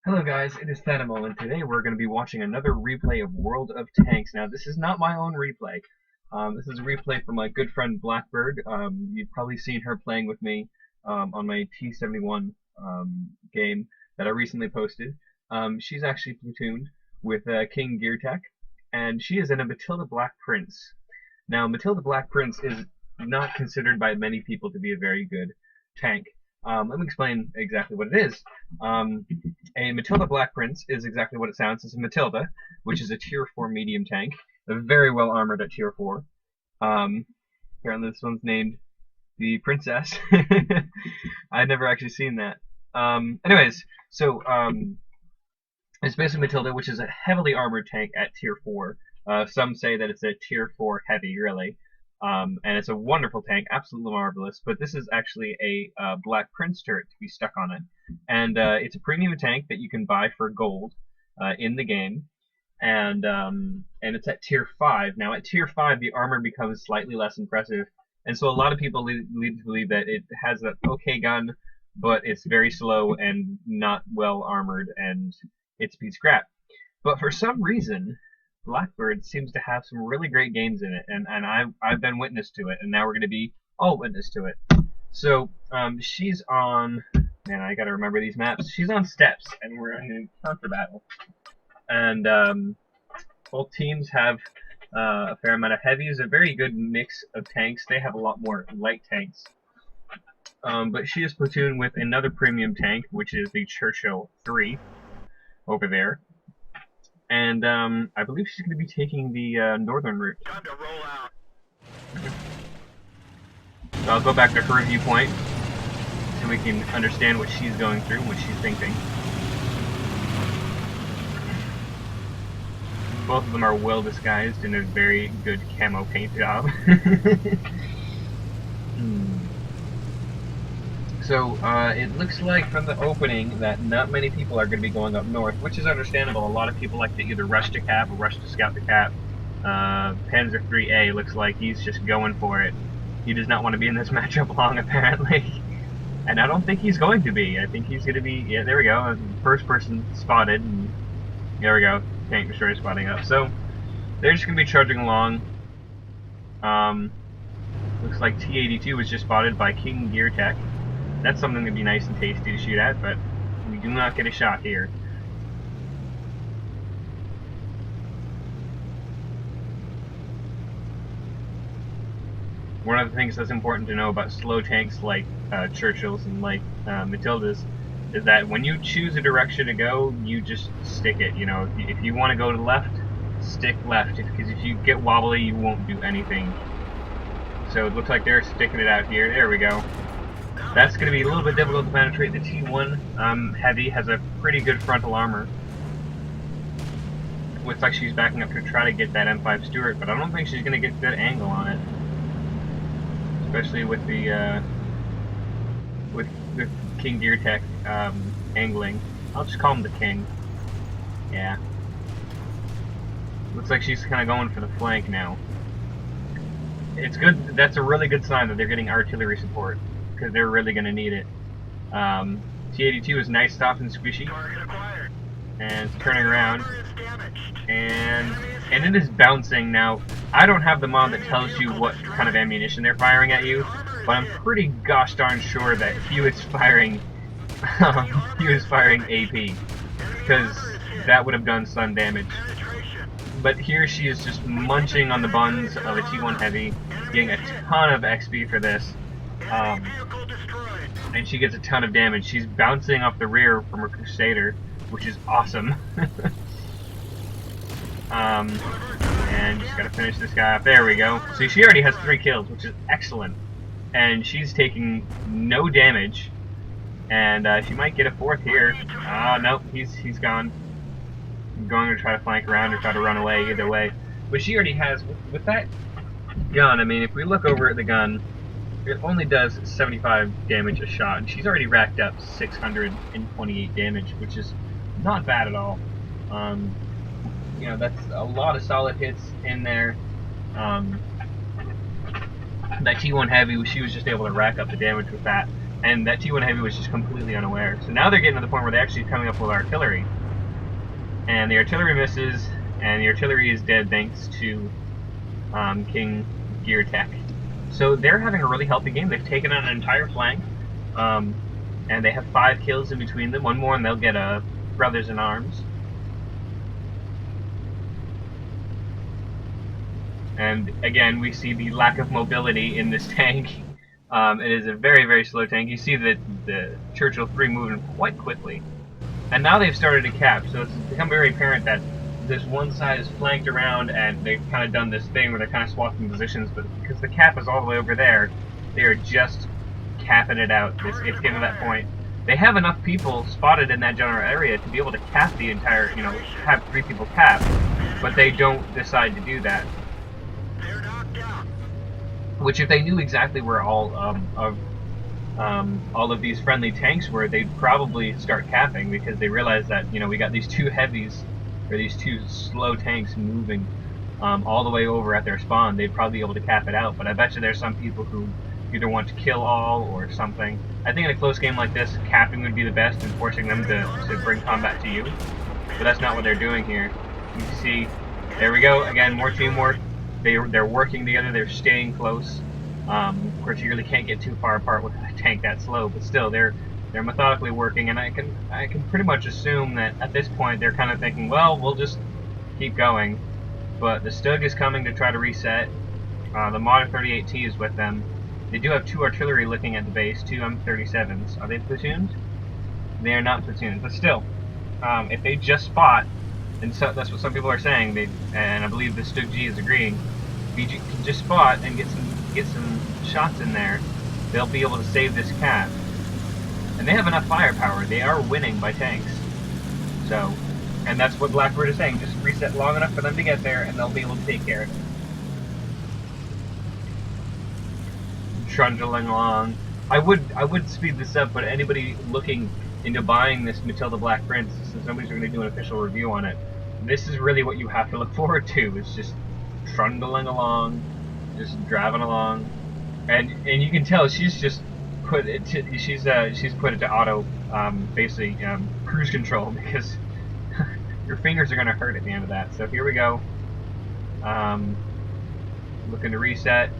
Hello guys, it is Thanamo, and today we're going to be watching another replay of World of Tanks. Now this is not my own replay. This is a replay from my good friend Blackbird. You've probably seen her playing with me on my T71 game that I recently posted. She's actually platooned with King Gear Tech, and she is in a Matilda Black Prince. Now Matilda Black Prince is not considered by many people to be a very good tank. Let me explain exactly what it is. A Matilda Black Prince is exactly what it sounds. It's a Matilda, which is a tier 4 medium tank. They're very well armored at tier 4. Apparently this one's named the Princess. I'd never actually seen that. Anyways, so it's basically Matilda, which is a heavily armored tank at tier 4. Some say that it's a tier 4 heavy, really. And it's a wonderful tank, absolutely marvelous. But this is actually a Black Prince turret to be stuck on it, and it's a premium tank that you can buy for gold in the game, and it's at tier 5. Now at tier 5, the armor becomes slightly less impressive, and so a lot of people lead to believe that it has an okay gun, but it's very slow and not well armored, and it's a piece of crap. But for some reason, Blackbird seems to have some really great games in it, and I've been witness to it, and now we're going to be all witness to it. So she's on, man, I got to remember these maps. She's on steps, and we're in a counter battle, and both teams have a fair amount of heavies, a very good mix of tanks. They have a lot more light tanks, but she is platooned with another premium tank, which is the Churchill 3 over there. And I believe she's going to be taking the northern route. Time to roll out. So I'll go back to her viewpoint so we can understand what she's going through, what she's thinking. Both of them are well disguised in a very good camo paint job. So it looks like from the opening that not many people are going to be going up north, which is understandable. A lot of people like to either rush to cap or rush to scout the cap. Panzer 3A looks like he's just going for it. He does not want to be in this matchup long, apparently. And I don't think he's going to be. I think he's going to be... Yeah, there we go. First person spotted. And there we go. Tank destroyer spotting up. So they're just going to be charging along. Looks like T-82 was just spotted by King Gear Tech. That's something that'd be nice and tasty to shoot at, but we do not get a shot here. One of the things that's important to know about slow tanks like Churchills and like Matildas is that when you choose a direction to go, you just stick it. You know, if you want to go to the left, stick left, because if you get wobbly, you won't do anything. So it looks like they're sticking it out here. There we go. That's going to be a little bit difficult to penetrate. The T1 Heavy has a pretty good frontal armor. Looks like she's backing up to try to get that M5 Stuart, but I don't think she's going to get a good angle on it. Especially with the with King Gear Tech angling. I'll just call him the King. Yeah. Looks like she's kind of going for the flank now. It's good. That's a really good sign that they're getting artillery support, because they're really going to need it. T-82 is nice, soft, and squishy, and it's turning around, and it is bouncing. Now, I don't have the mod that tells you what kind of ammunition they're firing at you, but I'm pretty gosh darn sure that he was firing AP, because that would have done stun damage. But here she is just munching on the buns of a T1 Heavy, getting a ton of XP for this. And she gets a ton of damage. She's bouncing off the rear from her Crusader, which is awesome. And just gotta finish this guy up. There we go. So she already has 3 kills, which is excellent. And she's taking no damage. And she might get a 4th here. Nope, he's gone. I'm going to try to flank around or try to run away, either way. But she already has, with that gun, I mean, if we look over at the gun, it only does 75 damage a shot, and she's already racked up 628 damage, which is not bad at all. You know, that's a lot of solid hits in there. That T1 Heavy, she was just able to rack up the damage with that. And that T1 Heavy was just completely unaware. So now they're getting to the point where they're actually coming up with artillery. And the artillery misses, and the artillery is dead thanks to King Gear Tech. So they're having a really healthy game. They've taken out an entire flank, and they have 5 kills in between them. One more and they'll get a Brothers in Arms. And again, we see the lack of mobility in this tank. It is a very, very slow tank. You see that the Churchill 3 moving quite quickly. And now they've started to cap, so it's become very apparent that this one side is flanked around and they've kind of done this thing where they're kind of swapping positions, but because the cap is all the way over there, they are just capping it out. It's getting to that point. They have enough people spotted in that general area to be able to cap the entire, you know, have 3 people cap, but they don't decide to do that. Which, if they knew exactly where all of these friendly tanks were, they'd probably start capping, because they realize that, you know, we got these 2 heavies, or these 2 slow tanks moving all the way over at their spawn. They'd probably be able to cap it out, but I bet you there's some people who either want to kill all or something. I think in a close game like this, capping would be the best and forcing them to bring combat to you, but that's not what they're doing here. You can see, there we go, again, more teamwork. They're working together, they're staying close. Of course, you really can't get too far apart with a tank that slow, but still, they're methodically working, and I can pretty much assume that at this point they're kind of thinking, well, we'll just keep going. But the Stug is coming to try to reset. The Mod 38T is with them. They do have 2 artillery looking at the base, 2 M37s. Are they platooned? They are not platooned, but still, if they just spot, and so that's what some people are saying, and I believe the Stug G is agreeing, if you can just spot and get some shots in there, they'll be able to save this cap. And they have enough firepower. They are winning by tanks. So, and that's what Blackbird is saying. Just reset long enough for them to get there, and they'll be able to take care of it. Trundling along. I would speed this up, but anybody looking into buying this Matilda Black Prince, since nobody's going to do an official review on it, this is really what you have to look forward to. It's just trundling along, just driving along, and you can tell she's just put it to, she's put it to auto, basically cruise control, because your fingers are going to hurt at the end of that. So here we go. Looking to reset.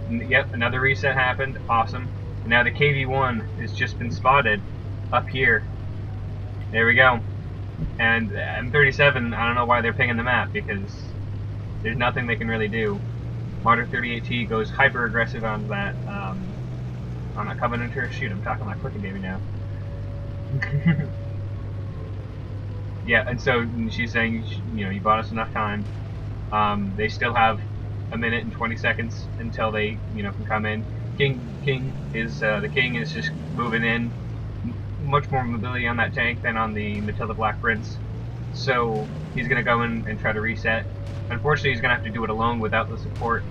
Yep, another reset happened. Awesome. And now the KV-1 has just been spotted up here. There we go. And M37, I don't know why they're pinging the map, because there's nothing they can really do. Modern 38T goes hyper aggressive on that Covenanter. Shoot, I'm talking like Cooking Baby now. Yeah, and so she's saying, you know, you bought us enough time. They still have a minute and 20 seconds until they, you know, can come in. The king is just moving in. Much more mobility on that tank than on the Matilda Black Prince. So he's gonna go in and try to reset. Unfortunately, he's gonna have to do it alone without the support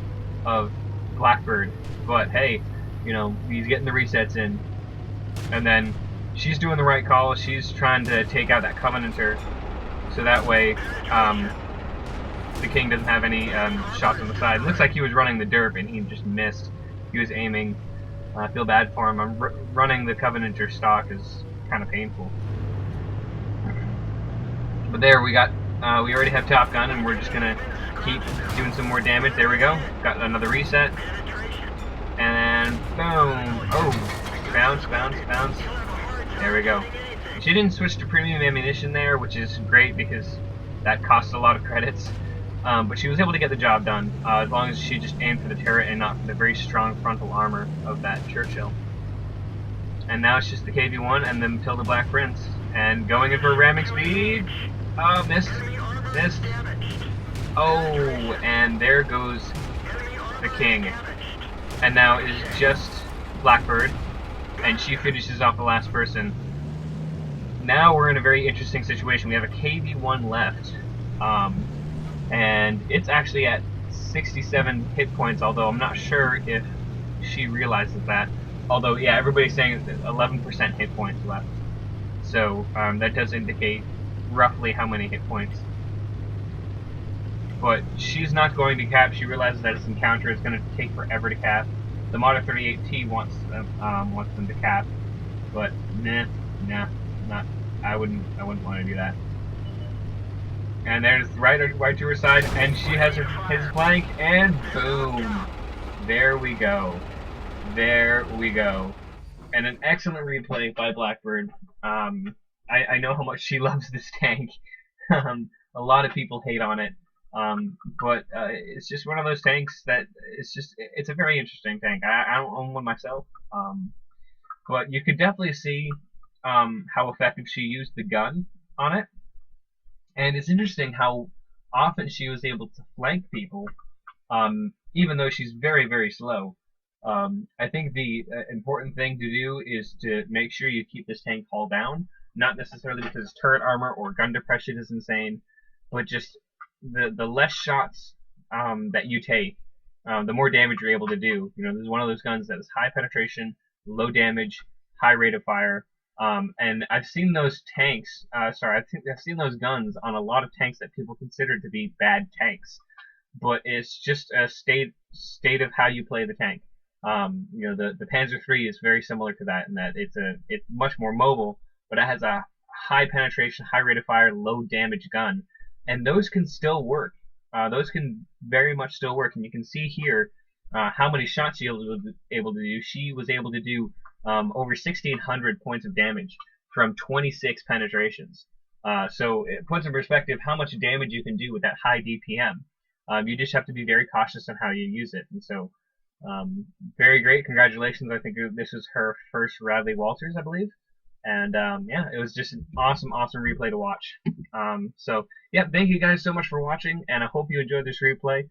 of Blackbird. But hey, you know, he's getting the resets in. And then she's doing the right call. She's trying to take out that Covenanter, so that way the king doesn't have any shots on the side. It looks like he was running the derp and he just missed. He was aiming. I feel bad for him. Running the Covenanter stock is kind of painful. But there, we already have Top Gun, and we're just gonna keep doing some more damage. There we go. Got another reset. And boom. Oh, bounce, bounce, bounce. There we go. She didn't switch to premium ammunition there, which is great because that costs a lot of credits. But she was able to get the job done, as long as she just aimed for the turret and not for the very strong frontal armor of that Churchill. And now it's just the KV-1 and the Matilda Black Prince. And going in for ramming speed. Oh, missed. Missed. Oh, and there goes the king. And now it is just Blackbird, and she finishes off the last person. Now we're in a very interesting situation. We have a KV-1 left. And it's actually at 67 hit points, although I'm not sure if she realizes that. Although, yeah, everybody's saying 11% hit points left. So, that does indicate roughly how many hit points. But she's not going to cap. She realizes that this encounter is going to take forever to cap. The Model 38T wants them to cap, but nah, not. I wouldn't want to do that. And there's right to her side, and she has his flank, and boom, there we go, and an excellent replay by Blackbird. I know how much she loves this tank. A lot of people hate on it, but it's just one of those tanks that it's a very interesting tank. I don't own one myself, but you could definitely see how effective she used the gun on it. And it's interesting how often she was able to flank people, even though she's very, very slow. I think the important thing to do is to make sure you keep this tank hull down, not necessarily because turret armor or gun depression is insane, but just the less shots that you take, the more damage you're able to do. You know, this is one of those guns that is high penetration, low damage, high rate of fire. And I've seen those tanks. I've seen those guns on a lot of tanks that people consider to be bad tanks, but it's just a state of how you play the tank. You know, the Panzer III is very similar to that in that it's much more mobile, but it has a high penetration, high rate of fire, low damage gun, and those can still work. Those can very much still work, and you can see here how many shots she was able to do. She was able to do over 1,600 points of damage from 26 penetrations. So it puts in perspective how much damage you can do with that high DPM. You just have to be very cautious on how you use it. And so, very great. Congratulations. I think this was her first Radley-Walters, I believe. And yeah, it was just an awesome replay to watch. So yeah, thank you guys so much for watching, and I hope you enjoyed this replay.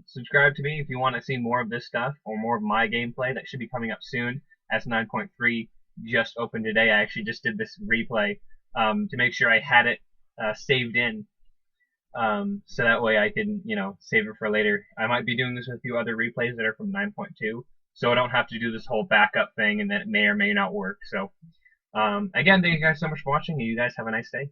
Subscribe to me if you want to see more of this stuff or more of my gameplay. That should be coming up soon. S9.3 just opened today. I actually just did this replay to make sure I had it saved in, so that way I can, you know, save it for later. I might be doing this with a few other replays that are from 9.2, so I don't have to do this whole backup thing, and that may or may not work. So again, thank you guys so much for watching, and you guys have a nice day.